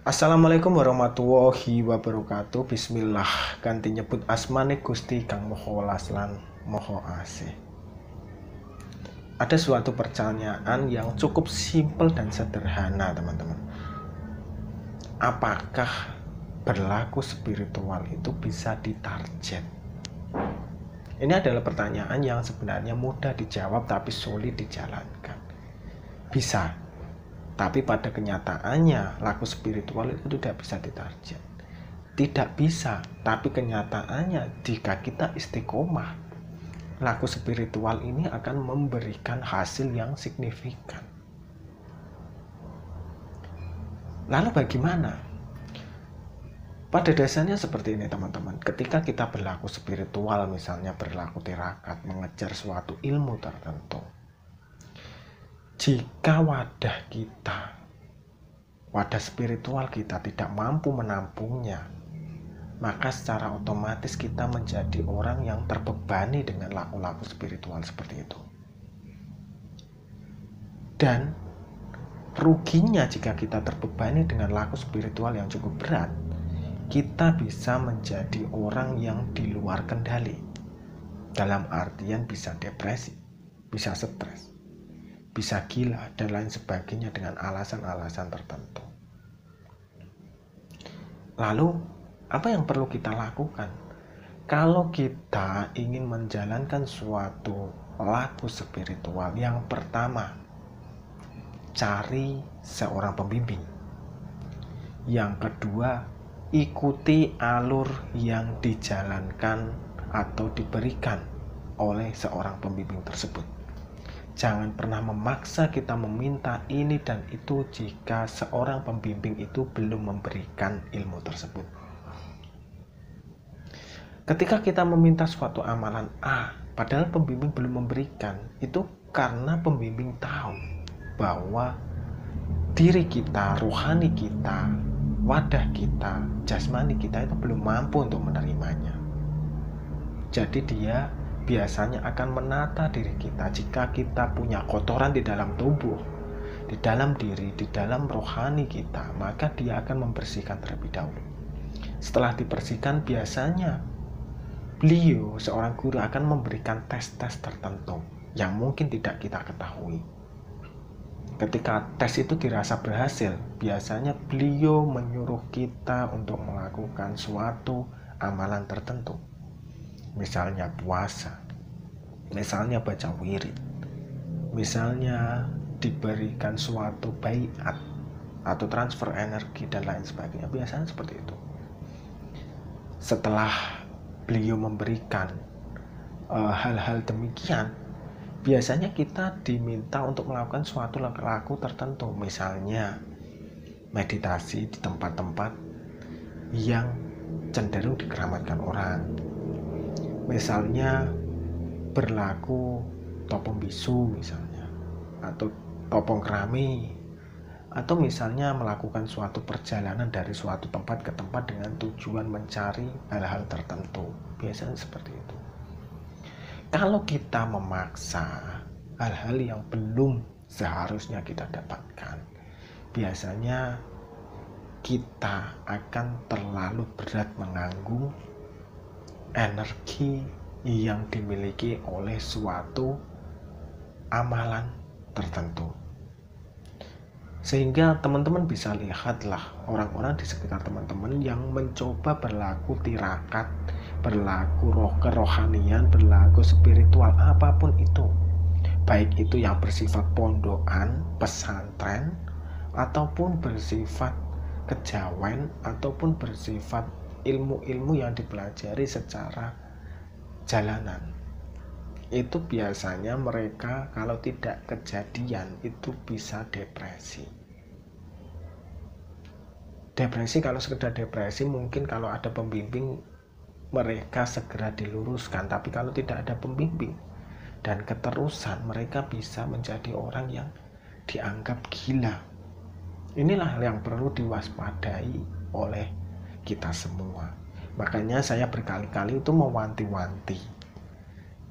Assalamualaikum warahmatullahi wabarakatuh. Bismillah. Ganti nyebut asmane Gusti kang Maha Welas lan Maha Asih. Ada suatu pertanyaan yang cukup simpel dan sederhana, teman-teman. Apakah berlaku spiritual itu bisa ditarget? Ini adalah pertanyaan yang sebenarnya mudah dijawab tapi sulit dijalankan. Bisa, tapi pada kenyataannya laku spiritual itu tidak bisa ditarget. Tidak bisa, tapi kenyataannya jika kita istiqomah, laku spiritual ini akan memberikan hasil yang signifikan. Lalu bagaimana? Pada dasarnya seperti ini, teman-teman. Ketika kita berlaku spiritual, misalnya berlaku tirakat, mengejar suatu ilmu tertentu, jika wadah spiritual kita tidak mampu menampungnya, maka secara otomatis kita menjadi orang yang terbebani dengan laku-laku spiritual seperti itu. Dan ruginya jika kita terbebani dengan laku spiritual yang cukup berat, kita bisa menjadi orang yang di luar kendali. Dalam artian bisa depresi, bisa stres, bisa gila, dan lain sebagainya dengan alasan-alasan tertentu. Lalu, apa yang perlu kita lakukan? Kalau kita ingin menjalankan suatu laku spiritual, yang pertama, cari seorang pembimbing. Yang kedua, ikuti alur yang dijalankan atau diberikan oleh seorang pembimbing tersebut. Jangan pernah memaksa kita meminta ini dan itu jika seorang pembimbing itu belum memberikan ilmu tersebut. Ketika kita meminta suatu amalan A, padahal pembimbing belum memberikan, itu karena pembimbing tahu bahwa diri kita, rohani kita, wadah kita, jasmani kita itu belum mampu untuk menerimanya. Jadi dia biasanya akan menata diri kita. Jika kita punya kotoran di dalam tubuh, di dalam diri, di dalam rohani kita, maka dia akan membersihkan terlebih dahulu. Setelah dibersihkan, biasanya beliau, seorang guru, akan memberikan tes-tes tertentu yang mungkin tidak kita ketahui. Ketika tes itu dirasa berhasil, biasanya beliau menyuruh kita untuk melakukan suatu amalan tertentu. Misalnya puasa, misalnya baca wirid, misalnya diberikan suatu baiat atau transfer energi dan lain sebagainya. Biasanya seperti itu. Setelah beliau memberikan hal-hal demikian, biasanya kita diminta untuk melakukan suatu laku tertentu. Misalnya meditasi di tempat-tempat yang cenderung dikeramatkan orang. Misalnya berlaku topong bisu misalnya, atau topong kerami, atau misalnya melakukan suatu perjalanan dari suatu tempat ke tempat dengan tujuan mencari hal-hal tertentu. Biasanya seperti itu. Kalau kita memaksa hal-hal yang belum seharusnya kita dapatkan, biasanya kita akan terlalu berat menanggung energi yang dimiliki oleh suatu amalan tertentu. Sehingga teman-teman bisa lihatlah orang-orang di sekitar teman-teman yang mencoba berlaku tirakat, berlaku kerohanian, berlaku spiritual, apapun itu. Baik itu yang bersifat pondokan, pesantren, ataupun bersifat kejawen, ataupun bersifat ilmu-ilmu yang dipelajari secara jalanan. Itu biasanya mereka kalau tidak kejadian itu bisa depresi. Depresi, kalau sekedar depresi mungkin kalau ada pembimbing mereka segera diluruskan, tapi kalau tidak ada pembimbing dan keterusan, mereka bisa menjadi orang yang dianggap gila. Inilah yang perlu diwaspadai oleh kita semua. Makanya saya berkali-kali itu mewanti-wanti,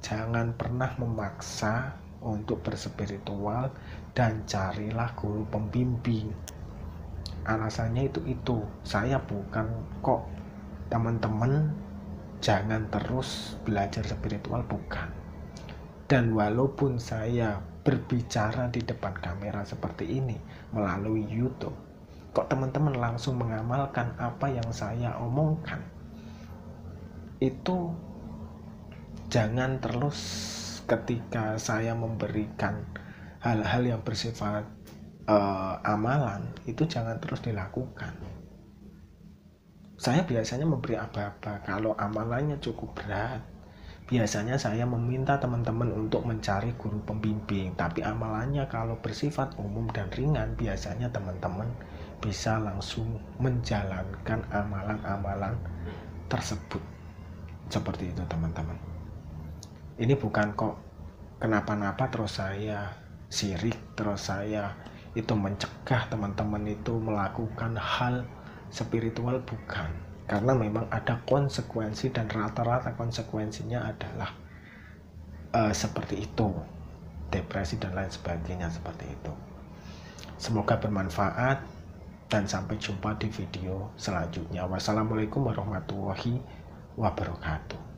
jangan pernah memaksa untuk berspiritual dan carilah guru pembimbing. alasannya itu saya bukan kok teman-teman jangan terus belajar spiritual, bukan. Dan walaupun saya berbicara di depan kamera seperti ini melalui YouTube, kok teman-teman langsung mengamalkan apa yang saya omongkan, itu jangan terus ketika saya memberikan hal-hal yang bersifat amalan, itu jangan terus dilakukan. Saya biasanya memberi aba-aba. Kalau amalannya cukup berat, biasanya saya meminta teman-teman untuk mencari guru pembimbing. Tapi amalannya kalau bersifat umum dan ringan, biasanya teman-teman bisa langsung menjalankan amalan-amalan tersebut. Seperti itu teman-teman. Ini bukan kok kenapa-napa terus saya sirik, terus saya itu mencegah teman-teman itu melakukan hal spiritual, bukan. Karena memang ada konsekuensi dan rata-rata konsekuensinya adalah seperti itu, depresi dan lain sebagainya seperti itu. Semoga bermanfaat dan sampai jumpa di video selanjutnya. Wassalamualaikum warahmatullahi wabarakatuh.